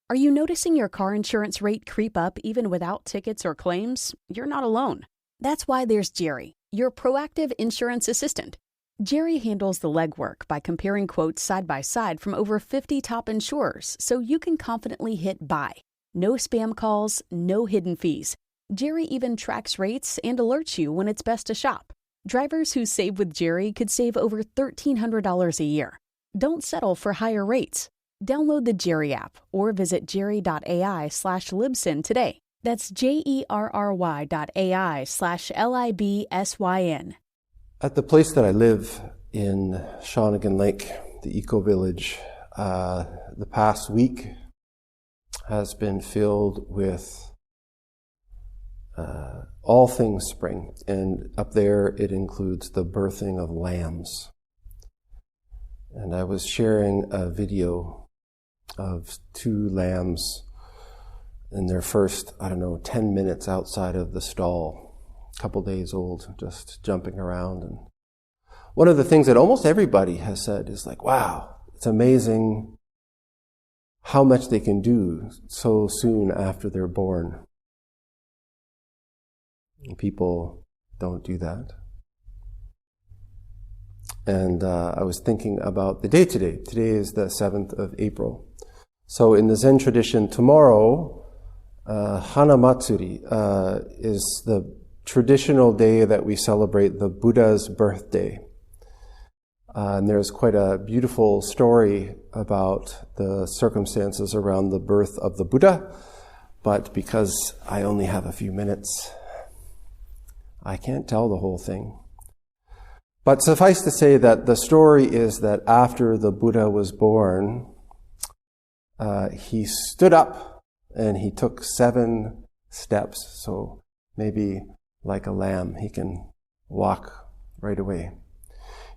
Are you noticing your car insurance rate creep up even without tickets or claims? You're not alone. That's why there's Jerry, your proactive insurance assistant. Jerry handles the legwork by comparing quotes side by side from over 50 top insurers so you can confidently hit buy. No spam calls, no hidden fees. Jerry even tracks rates and alerts you when it's best to shop. Drivers who save with Jerry could save over $1,300 a year. Don't settle for higher rates. Download the Jerry app or visit jerry.ai/libsyn today. That's jerry.ai/libsyn. At the place that I live in Shawnigan Lake, the ecovillage, the past week has been filled with all things spring. And up there it includes the birthing of lambs. And I was sharing a video of two lambs in their first, 10 minutes outside of the stall, a couple days old, just jumping around. And one of the things that almost everybody has said is like, wow, it's amazing how much they can do so soon after they're born. And people don't do that. And I was thinking about the day today. Today is the 7th of April. So in the Zen tradition, tomorrow, Hanamatsuri is the traditional day that we celebrate the Buddha's birthday. And there's quite a beautiful story about the circumstances around the birth of the Buddha. But because I only have a few minutes, I can't tell the whole thing. But suffice to say that the story is that after the Buddha was born, he stood up and he took 7 steps. So maybe like a lamb, he can walk right away.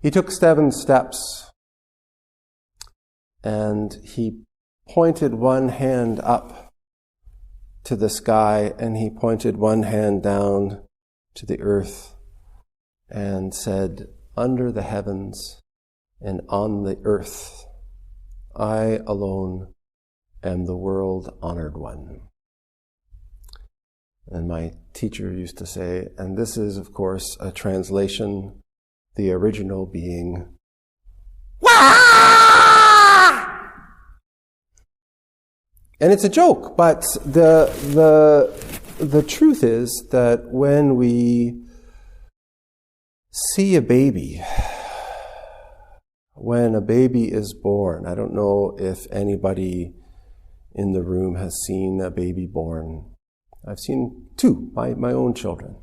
He took 7 steps and he pointed one hand up to the sky and he pointed one hand down to the earth and said, "Under the heavens and on the earth, I alone am the world-honored one." And my teacher used to say, and this is, of course, a translation, the original being, "Wah!" And it's a joke, but the truth is that when we see a baby, when a baby is born, I don't know if anybody in the room has seen a baby born. I've seen 2, my own children.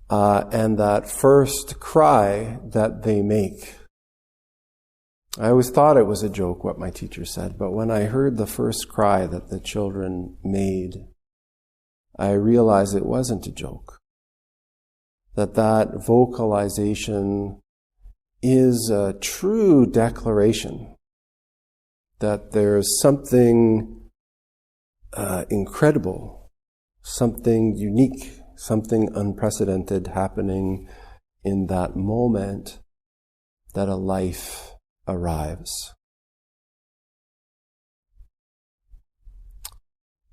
And that first cry that they make, I always thought it was a joke what my teacher said, but when I heard the first cry that the children made, I realized it wasn't a joke. That vocalization is a true declaration that there's something incredible, something unique, something unprecedented happening in that moment that a life arrives.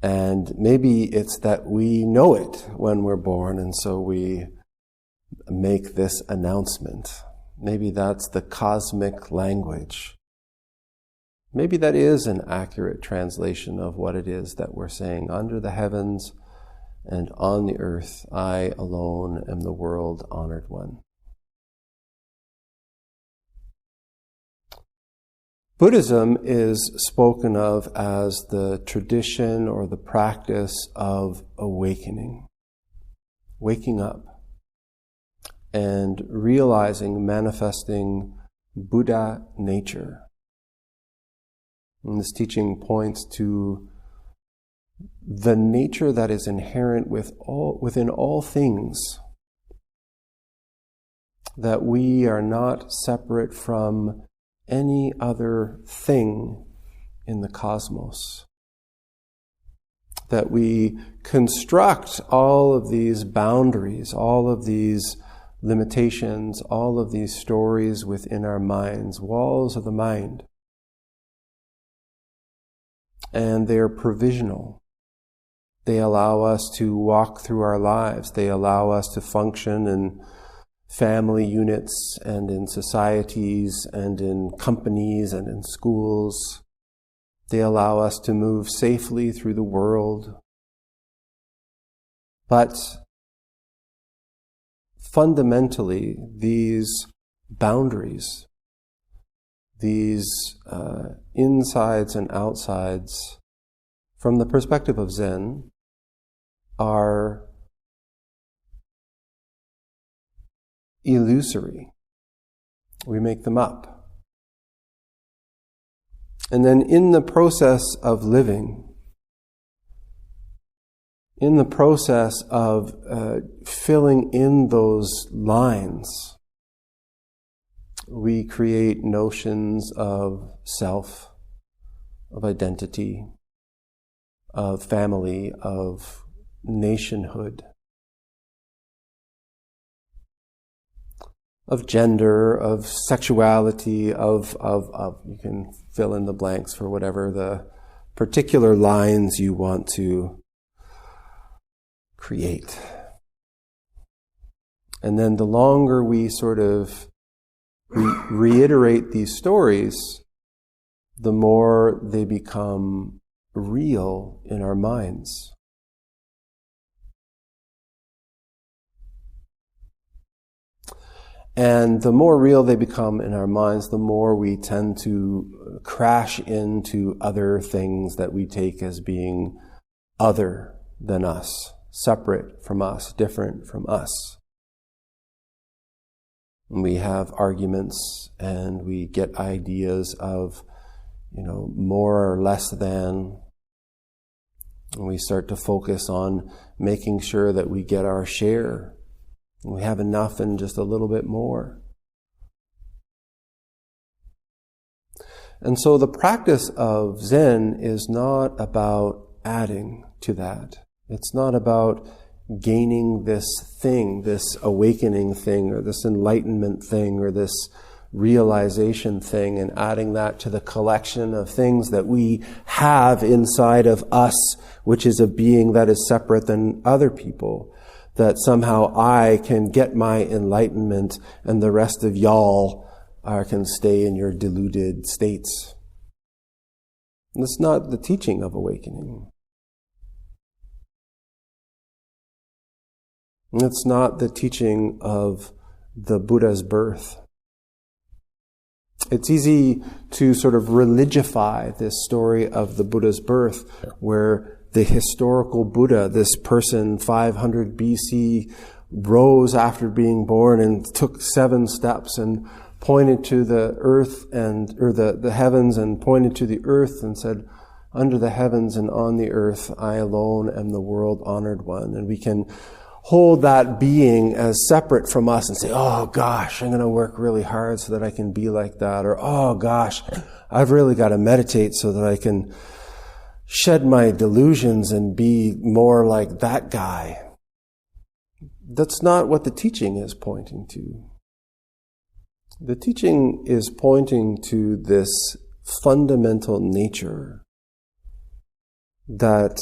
And maybe it's that we know it when we're born, and so we make this announcement. Maybe that's the cosmic language. Maybe that is an accurate translation of what it is that we're saying. Under the heavens and on the earth, I alone am the world-honored one. Buddhism is spoken of as the tradition or the practice of awakening, waking up, and realizing, manifesting Buddha nature. And this teaching points to the nature that is inherent within all things, that we are not separate from any other thing in the cosmos, that we construct all of these boundaries, all of these limitations, all of these stories within our minds, walls of the mind, and they're provisional. They allow us to walk through our lives. They allow us to function in family units and in societies and in companies and in schools. They allow us to move safely through the world. But fundamentally, these boundaries, these insides and outsides, from the perspective of Zen, are illusory. We make them up. And then in the process of living, in the process of filling in those lines, we create notions of self, of identity, of family, of nationhood, of gender, of sexuality, of you can fill in the blanks for whatever the particular lines you want to create. And then the longer we sort of reiterate these stories, the more they become real in our minds. And the more real they become in our minds, the more we tend to crash into other things that we take as being other than us, separate from us, different from us. And we have arguments and we get ideas of, more or less than. And we start to focus on making sure that we get our share. We have enough and just a little bit more. And so the practice of Zen is not about adding to that. It's not about gaining this thing, this awakening thing, or this enlightenment thing, or this realization thing, and adding that to the collection of things that we have inside of us, which is a being that is separate than other people. That somehow I can get my enlightenment and the rest of y'all can stay in your deluded states. And that's not the teaching of awakening. And it's not the teaching of the Buddha's birth. It's easy to sort of religify this story of the Buddha's birth, where the historical Buddha, this person 500 BC, rose after being born and took 7 steps and pointed to the earth or the heavens and pointed to the earth and said, "Under the heavens and on the earth, I alone am the world honored one." And we can hold that being as separate from us and say, "Oh gosh, I'm going to work really hard so that I can be like that." Or, "Oh gosh, I've really got to meditate so that I can shed my delusions and be more like that guy." That's not what the teaching is pointing to. The teaching is pointing to this fundamental nature that...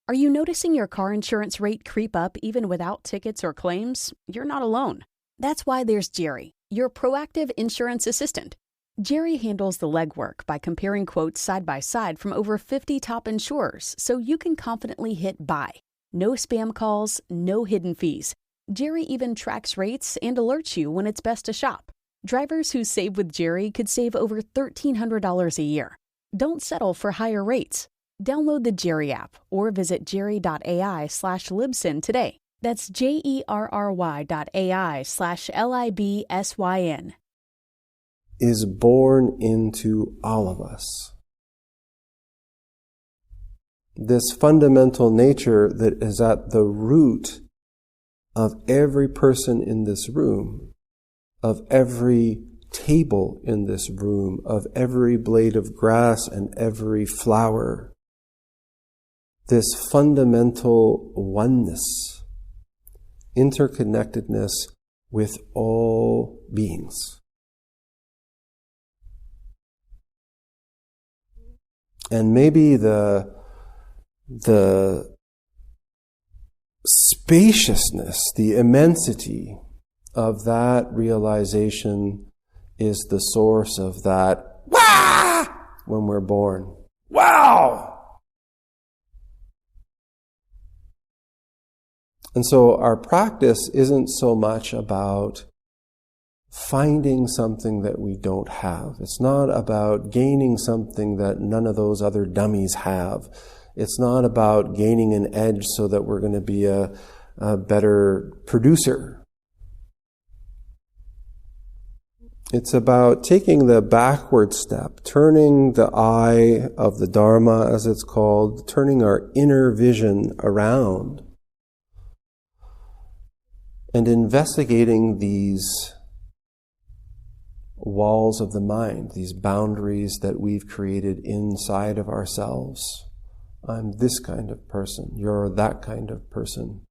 Are you noticing your car insurance rate creep up even without tickets or claims? You're not alone. That's why there's Jerry, your proactive insurance assistant. Jerry handles the legwork by comparing quotes side by side from over 50 top insurers so you can confidently hit buy. No spam calls, no hidden fees. Jerry even tracks rates and alerts you when it's best to shop. Drivers who save with Jerry could save over $1,300 a year. Don't settle for higher rates. Download the Jerry app or visit jerry.ai/libsyn today. That's jerry.ai/libsyn. is born into all of us. This fundamental nature that is at the root of every person in this room, of every table in this room, of every blade of grass and every flower. This fundamental oneness, interconnectedness with all beings. And maybe the spaciousness, the immensity of that realization is the source of that "Wah!" when we're born. Wow! And so our practice isn't so much about finding something that we don't have. It's not about gaining something that none of those other dummies have. It's not about gaining an edge so that we're going to be a better producer. It's about taking the backward step, turning the eye of the Dharma, as it's called, turning our inner vision around, and investigating these walls of the mind, these boundaries that we've created inside of ourselves. I'm this kind of person, you're that kind of person.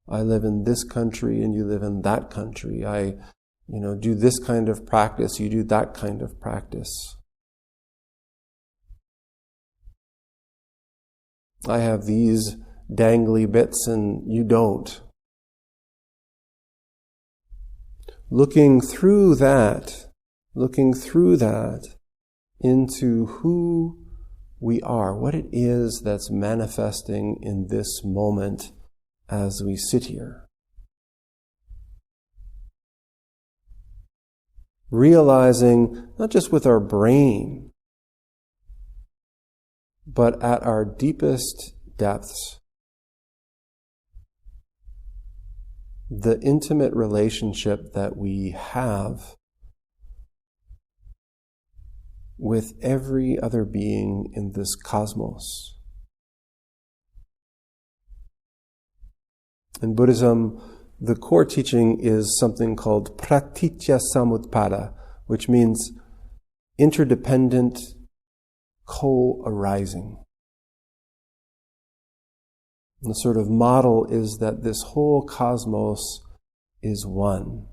I live in this country and you live in that country. I do this kind of practice, you do that kind of practice. I have these dangly bits and you don't. Looking through that into who we are, what it is that's manifesting in this moment as we sit here. Realizing, not just with our brain, but at our deepest depths, the intimate relationship that we have with every other being in this cosmos. In Buddhism, the core teaching is something called pratitya samutpada, which means interdependent co-arising. The sort of model is that this whole cosmos is one.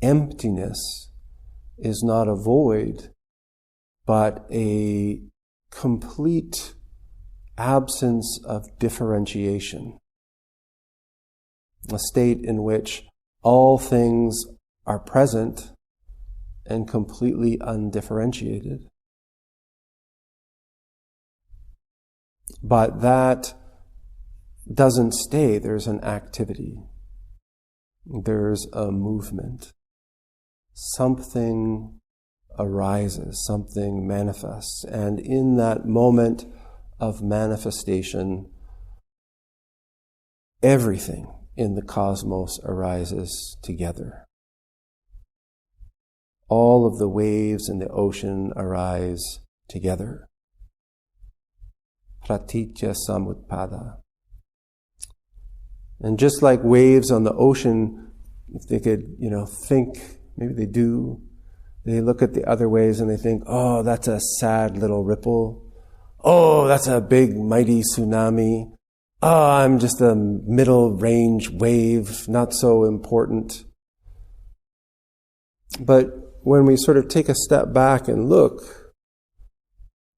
Emptiness is not a void, but a complete absence of differentiation. A state in which all things are present and completely undifferentiated. But that doesn't stay. There's an activity. There's a movement. Something arises, something manifests. And in that moment of manifestation, everything in the cosmos arises together. All of the waves in the ocean arise together. Pratitya samutpada. And just like waves on the ocean, if they could, think, maybe they do, they look at the other waves and they think, oh, that's a sad little ripple. Oh, that's a big, mighty tsunami. Oh, I'm just a middle range wave, not so important. But when we sort of take a step back and look,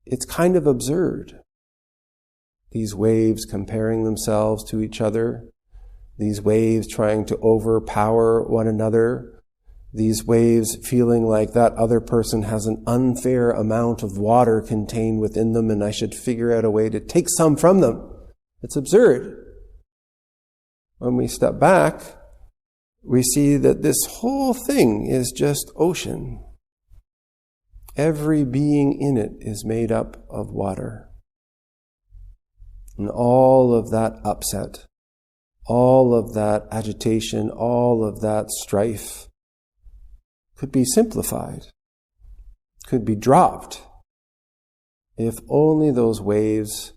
it's kind of absurd. These waves comparing themselves to each other, these waves trying to overpower one another, these waves feeling like that other person has an unfair amount of water contained within them and I should figure out a way to take some from them. It's absurd. When we step back, we see that this whole thing is just ocean. Every being in it is made up of water. And all of that upset, all of that agitation, all of that strife could be simplified, could be dropped, if only those waves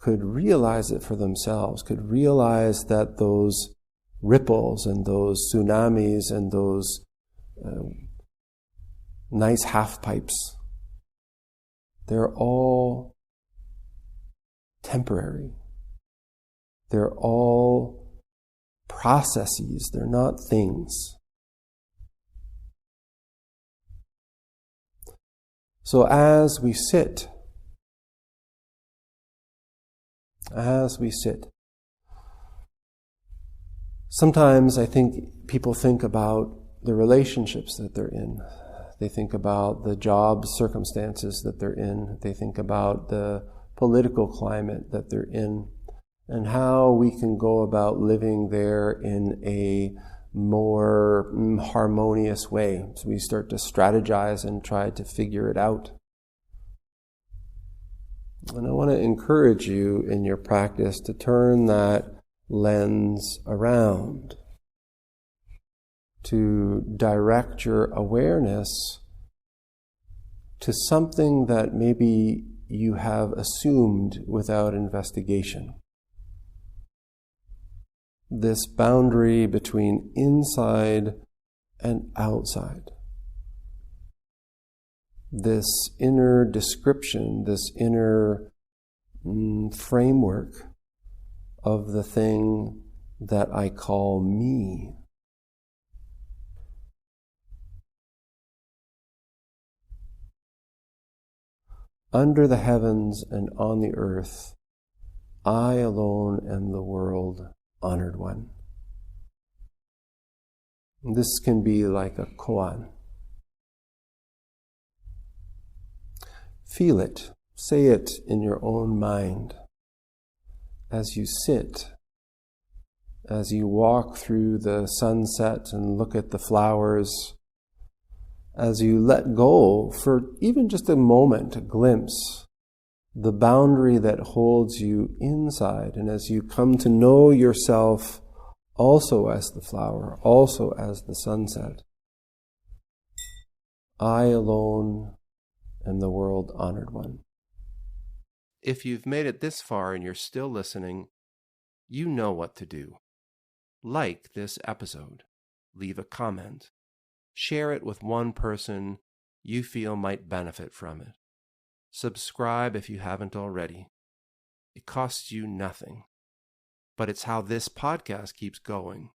could realize it for themselves, could realize that those ripples and those tsunamis and those nice half pipes, they're all temporary. They're all processes. They're not things. So as we sit, sometimes I think people think about the relationships that they're in. They think about the job circumstances that they're in. They think about the political climate that they're in and how we can go about living there in a more harmonious way. So we start to strategize and try to figure it out. And I want to encourage you in your practice to turn that lens around, to direct your awareness to something that maybe you have assumed without investigation. This boundary between inside and outside. This inner description, this inner framework of the thing that I call me. Under the heavens and on the earth, I alone am the world honored one. This can be like a koan. Feel it, say it in your own mind as you sit, as you walk through the sunset and look at the flowers, as you let go for even just a moment, a glimpse, the boundary that holds you inside, and as you come to know yourself also as the flower, also as the sunset. I alone am the world honored one. If you've made it this far and you're still listening, you know what to do. Like this episode, leave a comment, share it with one person you feel might benefit from it. Subscribe if you haven't already. It costs you nothing, but it's how this podcast keeps going.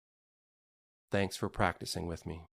Thanks for practicing with me.